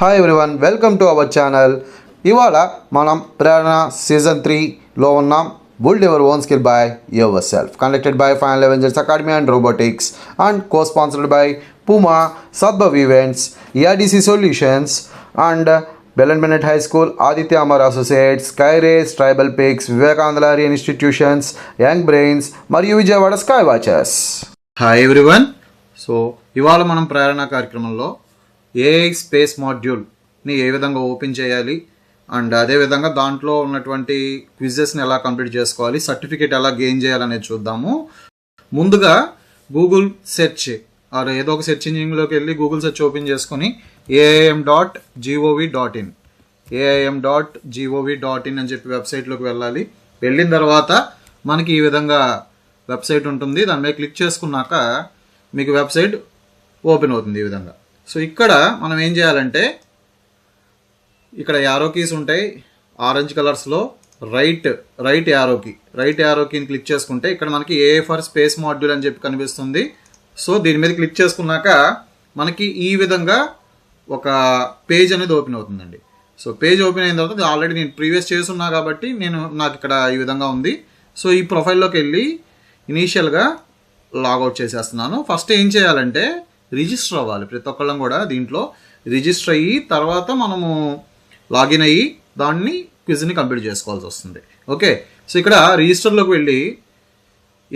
Hi everyone, welcome to our channel. ఇవాళ మనం ప్రేరణ season 3లో ఉన్నాం. Build your own skill by your self, conducted by final Avengers academy and robotics and co-sponsored by Puma, Sadbhav Events, ERDC Solutions and Bell and Bennett High School, Aditya Amar Associates, Skyrays, Tribal Peaks, Vivekananda Lehri Institutions, Young Brains మరియు Vijayawada sky watches. Hi everyone. So ఇవాళ మనం ప్రేరణ కార్యక్రమంలో AI space మాడ్యూల్ని ఏ విధంగా open చేయాలి and అదేవిధంగా దాంట్లో ఉన్నటువంటి క్విజెస్ని ఎలా కంప్లీట్ చేసుకోవాలి, సర్టిఫికేట్ ఎలా గెయిన్ చేయాలనేది చూద్దాము. ముందుగా గూగుల్ సెర్చ్ ఆర్ ఏదో ఒక సెర్చ్ ఇంజిన్లోకి వెళ్ళి గూగుల్ సెర్చ్ ఓపెన్ చేసుకొని aim.gov.in aim.gov.in అని చెప్పి వెబ్సైట్లోకి వెళ్ళాలి. వెళ్ళిన తర్వాత మనకి ఈ విధంగా వెబ్సైట్ ఉంటుంది. దాని మీద క్లిక్ చేసుకున్నాక మీకు వెబ్సైట్ ఓపెన్ అవుతుంది ఈ విధంగా. సో ఇక్కడ మనం ఏం చేయాలంటే ఇక్కడ యారో కీస్ ఉంటాయి ఆరెంజ్ కలర్స్లో. రైట్ యారోకీని క్లిక్ చేసుకుంటే ఇక్కడ మనకి ఏఐ ఫర్ స్పేస్ మాడ్యూల్ అని చెప్పి కనిపిస్తుంది. సో దీని మీద క్లిక్ చేసుకున్నాక మనకి ఈ విధంగా ఒక పేజ్ అనేది ఓపెన్ అవుతుందండి. సో పేజ్ ఓపెన్ అయిన తర్వాత ఆల్రెడీ నేను ప్రీవియస్ చేస్తున్నా కాబట్టి నాకు ఇక్కడ ఈ విధంగా ఉంది. సో ఈ ప్రొఫైల్లోకి వెళ్ళి ఇనీషియల్గా లాగౌట్ చేసేస్తున్నాను. ఫస్ట్ ఏం చేయాలంటే రిజిస్టర్ అవ్వాలి. ప్రతి ఒక్కళ్ళం కూడా దీంట్లో రిజిస్టర్ అయ్యి తర్వాత మనము లాగిన్ అయ్యి దాన్ని క్విజ్ని కంప్లీట్ చేసుకోవాల్సి వస్తుంది. ఓకే, సో ఇక్కడ రిజిస్టర్లోకి వెళ్ళి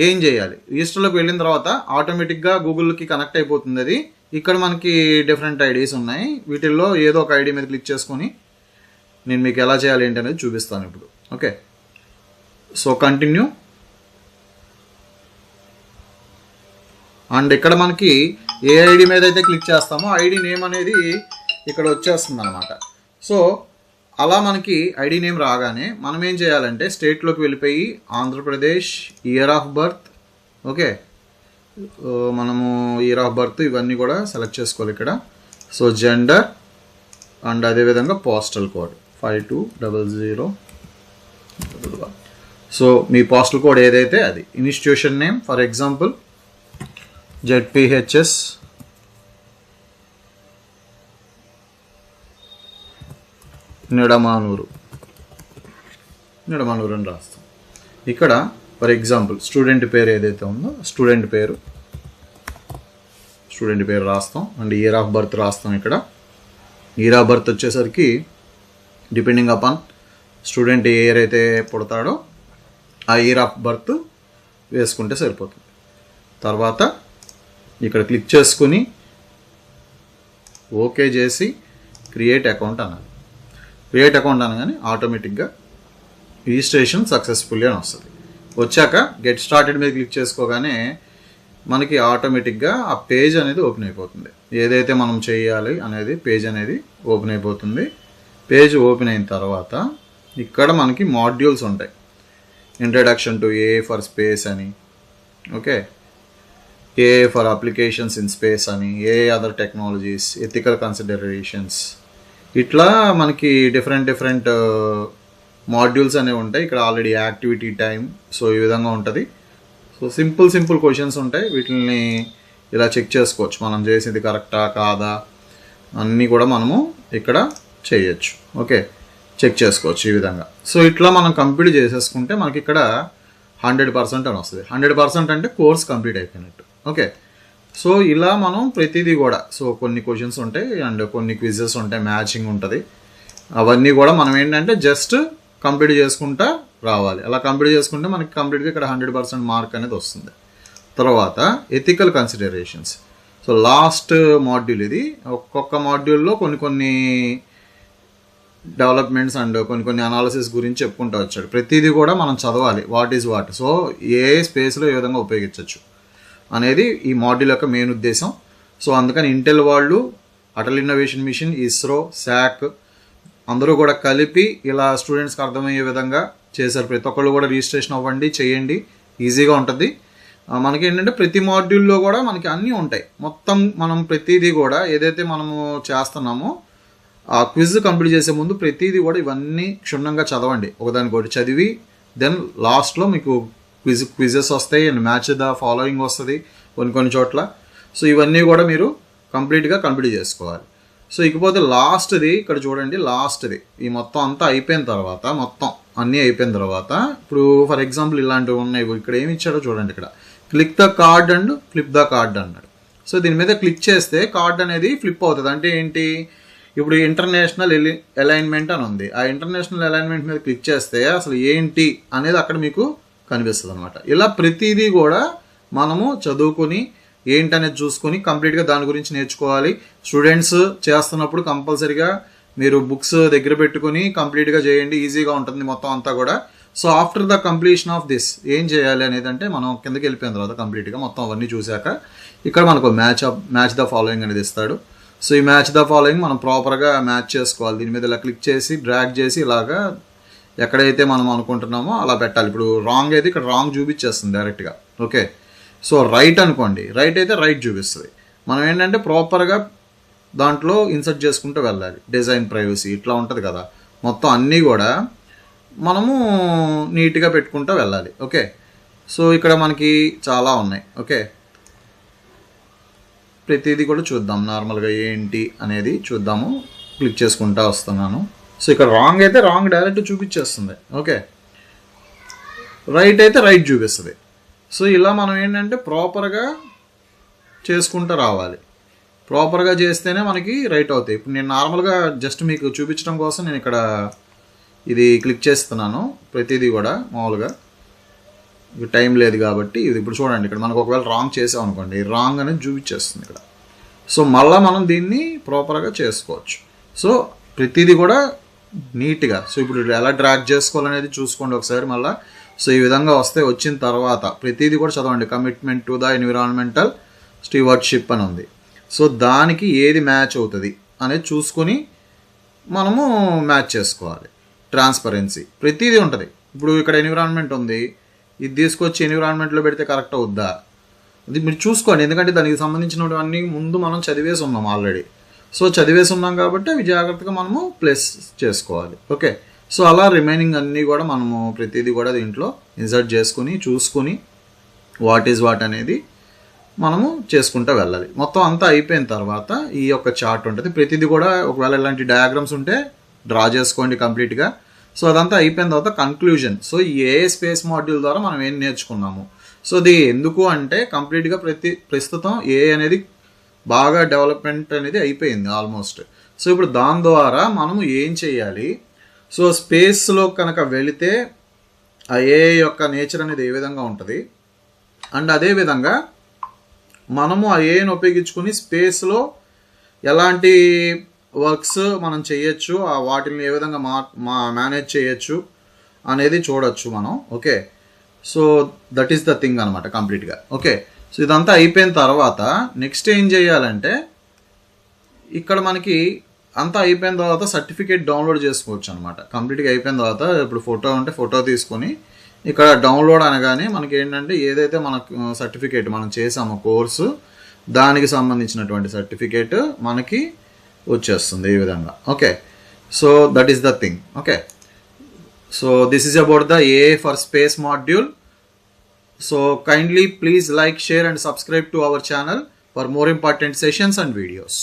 ఏం చేయాలి, రిజిస్టర్లోకి వెళ్ళిన తర్వాత ఆటోమేటిక్గా గూగుల్కి కనెక్ట్ అయిపోతుంది. అది ఇక్కడ మనకి డిఫరెంట్ ఐడీస్ ఉన్నాయి. వీటిల్లో ఏదో ఒక ఐడి మీద క్లిక్ చేసుకొని నేను మీకు ఎలా చేయాలి ఏంటి అనేది చూపిస్తాను ఇప్పుడు. Okay, so continue. అండ్ ఇక్కడ మనకి ఏ ఐడి మీద అయితే క్లిక్ చేస్తామో ఐడి నేమ్ అనేది ఇక్కడ వచ్చేస్తుంది అనమాట. సో అలా మనకి ఐడి నేమ్ రాగానే మనం ఏం చేయాలంటే స్టేట్లోకి వెళ్ళిపోయి Andhra Pradesh, year of birth, okay, మనము ఇయర్ ఆఫ్ బర్త్ ఇవన్నీ కూడా సెలెక్ట్ చేసుకోవాలి ఇక్కడ. సో జెండర్ అండ్ అదేవిధంగా పోస్టల్ కోడ్ 5200. సో మీ పోస్టల్ కోడ్ ఏదైతే అది. Institution name for example ZPHS Nidamanuru అని రాస్తాం. ఇక్కడ ఫర్ ఎగ్జాంపుల్ స్టూడెంట్ పేరు ఏదైతే ఉందో స్టూడెంట్ పేరు రాస్తాం. అండ్ ఇయర్ ఆఫ్ బర్త్ రాస్తాం. ఇక్కడ ఇయర్ ఆఫ్ బర్త్ వచ్చేసరికి డిపెండింగ్ అపాన్ స్టూడెంట్ ఏ ఇయర్ అయితే పుడతాడో ఆ ఇయర్ ఆఫ్ బర్త్ వేసుకుంటే సరిపోతుంది. తర్వాత ఇక్కడ క్లిక్ చేసుకుని ఓకే చేసి క్రియేట్ అకౌంట్ అనాలి. క్రియేట్ అకౌంట్ అనగానే ఆటోమేటిక్గా రిజిస్ట్రేషన్ సక్సెస్ఫుల్లీ అని వస్తుంది. వచ్చాక గెట్ స్టార్టెడ్ మీద క్లిక్ చేసుకోగానే మనకి ఆటోమేటిక్గా ఆ పేజ్ అనేది ఓపెన్ అయిపోతుంది. ఏదైతే మనం చేయాలి అనేది పేజ్ అనేది ఓపెన్ అయిపోతుంది. పేజ్ ఓపెన్ అయిన తర్వాత ఇక్కడ మనకి మాడ్యూల్స్ ఉంటాయి. Introduction to AI for space అని, okay, AI for applications in space అని, AI other technologies, ethical considerations, ఇట్లా మనకి డిఫరెంట్ మాడ్యూల్స్ అనేవి ఉంటాయి. ఇక్కడ ఆల్రెడీ యాక్టివిటీ టైం, సో ఈ విధంగా ఉంటుంది. సో సింపుల్ క్వశ్చన్స్ ఉంటాయి. వీటిని ఇలా చెక్ చేసుకోవచ్చు, మనం చేసేది కరెక్టా కాదా అన్నీ కూడా మనము ఇక్కడ చేయొచ్చు. ఓకే, చెక్ చేసుకోవచ్చు ఈ విధంగా. సో ఇట్లా మనం కంప్లీట్ చేసేసుకుంటే మనకి ఇక్కడ 100% అని వస్తుంది. 100% అంటే కోర్స్ కంప్లీట్ అయిపోయినట్టు. ఓకే, సో ఇలా మనం ప్రతిదీ కూడా, సో కొన్ని క్వశ్చన్స్ ఉంటాయి అండ్ కొన్ని క్విజెస్ ఉంటాయి, మ్యాచింగ్ ఉంటుంది. అవన్నీ కూడా మనం ఏంటంటే జస్ట్ కంప్లీట్ చేసుకుంటా రావాలి. అలా కంప్లీట్ చేసుకుంటే మనకి కంప్లీట్గా ఇక్కడ 100% మార్క్ అనేది వస్తుంది. తర్వాత ethical considerations. So last module ఇది. ఒక్కొక్క మాడ్యూల్లో కొన్ని డెవలప్మెంట్స్ అండ్ కొన్ని అనాలిసిస్ గురించి చెప్పుకుంటూ వచ్చాడు. ప్రతిదీ కూడా మనం చదవాలి, వాట్ ఈజ్ వాట్, సో ఏ స్పేస్లో ఏ విధంగా ఉపయోగించవచ్చు అనేది ఈ మాడ్యూల్ యొక్క మెయిన్ ఉద్దేశం. సో అందుకని ఇంటెల్ వాళ్ళు, Atal innovation mission, ISRO, sack అందరూ కూడా కలిపి ఇలా స్టూడెంట్స్కి అర్థమయ్యే విధంగా చేశారు. ప్రతి ఒక్కళ్ళు కూడా రిజిస్ట్రేషన్ అవ్వండి, చేయండి, ఈజీగా ఉంటుంది. మనకి ఏంటంటే ప్రతి మాడ్యూల్లో కూడా మనకి అన్నీ ఉంటాయి. మొత్తం మనం ప్రతిదీ కూడా ఏదైతే మనము చేస్తున్నామో ఆ క్విజ్ కంప్లీట్ చేసే ముందు ప్రతిదీ కూడా ఇవన్నీ క్షుణ్ణంగా చదవండి. ఒకదానికొకటి చదివి దెన్ లాస్ట్లో మీకు క్విజెస్ వస్తాయి అండ్ మ్యాచ్ ద ఫాలోయింగ్ వస్తుంది కొన్ని చోట్ల. సో ఇవన్నీ కూడా మీరు కంప్లీట్ చేసుకోవాలి. సో ఇకపోతే లాస్ట్ది ఇక్కడ చూడండి, లాస్ట్ది ఈ మొత్తం అంతా అయిపోయిన తర్వాత, మొత్తం అన్నీ అయిపోయిన తర్వాత, ఇప్పుడు ఫర్ ఎగ్జాంపుల్ ఇలాంటివి ఉన్నాయి. ఇక్కడ ఏమి ఇచ్చాడో చూడండి, ఇక్కడ click the card and flip the card అన్నాడు. సో దీని మీద క్లిక్ చేస్తే కార్డ్ అనేది ఫ్లిప్ అవుతుంది. అంటే ఏంటి, ఇప్పుడు ఇంటర్నేషనల్ అలైన్మెంట్ అని ఉంది. ఆ ఇంటర్నేషనల్ అలైన్మెంట్ మీద క్లిక్ చేస్తే అసలు ఏంటి అనేది అక్కడ మీకు కనిపిస్తుంది అనమాట. ఇలా ప్రతిదీ కూడా మనము చదువుకొని ఏంటనేది చూసుకొని కంప్లీట్గా దాని గురించి నేర్చుకోవాలి. స్టూడెంట్స్ చేస్తున్నప్పుడు కంపల్సరీగా మీరు బుక్స్ దగ్గర పెట్టుకుని కంప్లీట్గా చేయండి, ఈజీగా ఉంటుంది మొత్తం అంతా కూడా. So after the completion of this ఏం చేయాలి అనేది అంటే, మనం కిందకి వెళ్ళిపోయిన తర్వాత కంప్లీట్గా మొత్తం అవన్నీ చూశాక ఇక్కడ మనకు మ్యాచ్ ద ఫాలోయింగ్ అనేది ఇస్తాడు. సో ఈ మ్యాచ్ ద ఫాలోయింగ్ మనం ప్రాపర్గా మ్యాచ్ చేసుకోవాలి. దీని మీద ఇలా క్లిక్ చేసి డ్రాగ్ చేసి ఇలాగా ఎక్కడైతే మనం అనుకుంటున్నామో అలా పెట్టాలి. ఇప్పుడు రాంగ్ అయితే ఇక్కడ రాంగ్ చూపించేస్తుంది డైరెక్ట్గా. ఓకే, సో రైట్ అనుకోండి, రైట్ అయితే రైట్ చూపిస్తుంది. మనం ఏంటంటే ప్రాపర్గా దాంట్లో ఇన్సర్ట్ చేసుకుంటూ వెళ్ళాలి. డిజైన్ ప్రైవసీ ఇట్లా ఉంటుంది కదా, మొత్తం అన్నీ కూడా మనము నీట్గా పెట్టుకుంటూ వెళ్ళాలి. ఓకే, సో ఇక్కడ మనకి చాలా ఉన్నాయి. ఓకే, ప్రతిదీ కూడా చూద్దాం నార్మల్గా ఏంటి అనేది చూద్దాము. క్లిక్ చేసుకుంటూ వస్తున్నాను. సో ఇక్కడ రాంగ్ అయితే రాంగ్ డైరెక్ట్ చూపించేస్తుంది. ఓకే, రైట్ అయితే రైట్ చూపిస్తుంది. సో ఇలా మనం ఏంటంటే ప్రాపర్గా చేసుకుంటూ రావాలి. ప్రాపర్గా చేస్తేనే మనకి రైట్ అవుతాయి. ఇప్పుడు నేను నార్మల్గా జస్ట్ మీకు చూపించడం కోసం నేను ఇక్కడ ఇది క్లిక్ చేస్తున్నాను. ప్రతిదీ కూడా మామూలుగా టైం లేదు కాబట్టి ఇది ఇప్పుడు చూడండి, ఇక్కడ మనకు ఒకవేళ రాంగ్ చేసాం అనుకోండి, రాంగ్ అనేది చూపించేస్తుంది ఇక్కడ. సో మళ్ళీ మనం దీన్ని ప్రాపర్గా చేసుకోవచ్చు. సో ప్రతిదీ కూడా నీట్గా. సో ఇప్పుడు ఎలా డ్రాగ్ చేసుకోవాలనేది చూసుకోండి ఒకసారి మళ్ళీ. సో ఈ విధంగా వచ్చిన తర్వాత ప్రతిదీ కూడా చదవండి. Commitment to the environmental stewardship అని ఉంది. సో దానికి ఏది మ్యాచ్ అవుతుంది అనేది చూసుకొని మనము మ్యాచ్ చేసుకోవాలి. ట్రాన్స్పరెన్సీ ప్రతిదీ ఉంటుంది. ఇప్పుడు ఇక్కడ ఎన్విరాన్మెంట్ ఉంది, ఇది తీసుకొచ్చి ఎన్విరాన్మెంట్లో పెడితే కరెక్ట్ అవుద్దా అది మీరు చూసుకోండి. ఎందుకంటే దానికి సంబంధించినవన్నీ ముందు మనం చదివేసి ఉన్నాం ఆల్రెడీ. సో చదివేసి ఉన్నాం కాబట్టి అవి జాగ్రత్తగా మనము ప్లేస్ చేసుకోవాలి. ఓకే, సో అలా రిమైనింగ్ అన్నీ కూడా మనము ప్రతిదీ కూడా దీంట్లో ఇన్సర్ట్ చేసుకుని చూసుకుని వాట్ ఈజ్ వాట్ అనేది మనము చేసుకుంటూ వెళ్ళాలి. మొత్తం అంతా అయిపోయిన తర్వాత ఈ యొక్క చార్ట్ ఉంటుంది. ప్రతిదీ కూడా ఒకవేళ ఇలాంటి డయాగ్రామ్స్ ఉంటే డ్రా చేసుకోండి కంప్లీట్గా. సో అదంతా అయిపోయిన తర్వాత కన్క్లూజన్. సో ఈ ఏ స్పేస్ మాడ్యూల్ ద్వారా మనం ఏం నేర్చుకున్నాము. సో ఇది ఎందుకు అంటే కంప్లీట్గా ప్రస్తుతం ఏ అనేది బాగా డెవలప్మెంట్ అనేది అయిపోయింది ఆల్మోస్ట్. సో ఇప్పుడు దాని ద్వారా మనము ఏం చేయాలి, సో స్పేస్లో కనుక వెళితే ఆ ఏ యొక్క నేచర్ అనేది ఏ విధంగా ఉంటుంది, అండ్ అదేవిధంగా మనము ఆ ఏని ఉపయోగించుకుని స్పేస్లో ఎలాంటి వర్క్స్ మనం చేయొచ్చు, ఆ వాటిని ఏ విధంగా మేనేజ్ చేయొచ్చు అనేది చూడొచ్చు మనం. Okay, so that is the thing అనమాట కంప్లీట్గా. ఓకే, సో ఇదంతా అయిపోయిన తర్వాత నెక్స్ట్ ఏం చేయాలంటే, ఇక్కడ మనకి అంతా అయిపోయిన తర్వాత సర్టిఫికేట్ డౌన్లోడ్ చేసుకోవచ్చు అనమాట. కంప్లీట్గా అయిపోయిన తర్వాత ఇప్పుడు ఫోటో ఉంటే ఫోటో తీసుకొని ఇక్కడ డౌన్లోడ్ అనగానే మనకి ఏంటంటే ఏదైతే మనకు సర్టిఫికేట్ మనం చేసామో కోర్సు దానికి సంబంధించినటువంటి సర్టిఫికేట్ మనకి వచ్చేస్తుంది ఈ విధంగా. Okay, so that is the thing. Okay, so this is about the A for space module. So kindly please like, share and subscribe to our channel for more important sessions and videos.